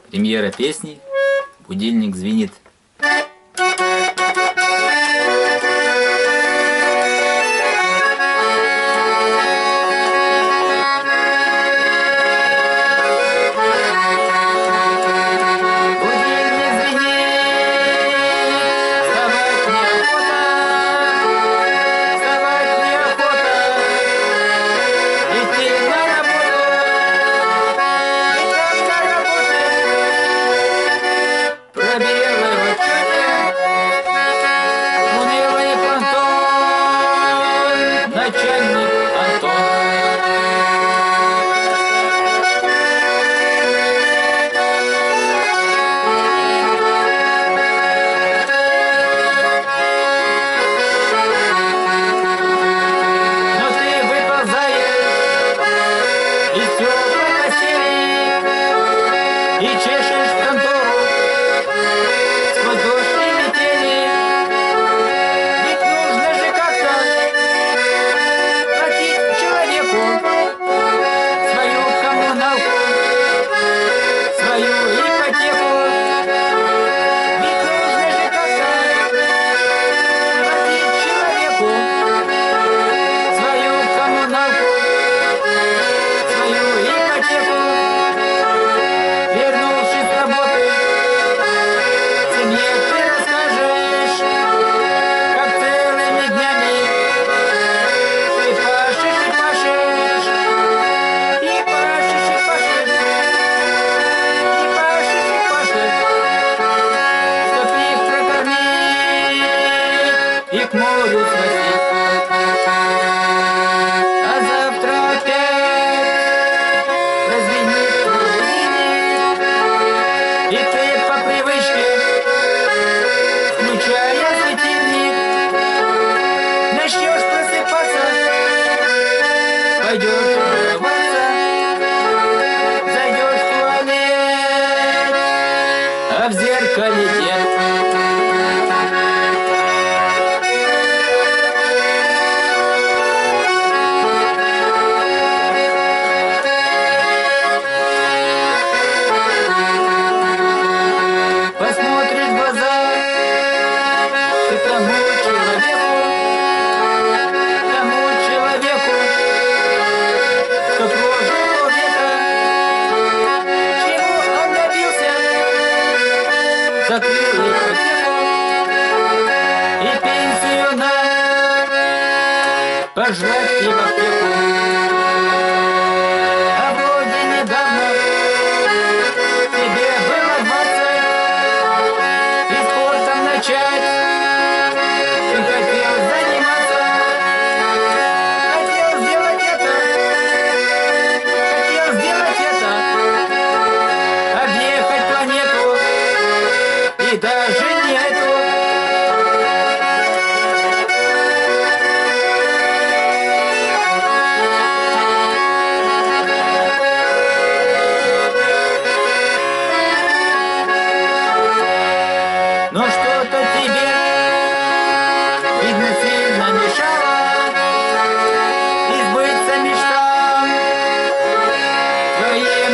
Премьера песни «Будильник звенит». И чешешь контору сквозь дождь и метели. Ведь нужно же как-то платить человеку свою коммуналку, свою ипотеку. Ведь нужно же как-то платить человеку свою коммуналку, свою ипотеку. И к морю свозить. А завтра опять прозвенит будильник, и ты по привычке, включая светильник, начнешь просыпаться, пойдешь умываться, зайдешь в туалет, а в зеркале нет. Тому человеку, что прожил века, чего он добился, закрыл ипотеку и пенсию на пожрать и в аптеку. А вроде недавно тебе было 20, и спортом начать ты хотел заниматься, хотел сделать это, объехать планету и даже не эту. Но что-то тебе, видно, сильно мешало избыться мечтам твоим.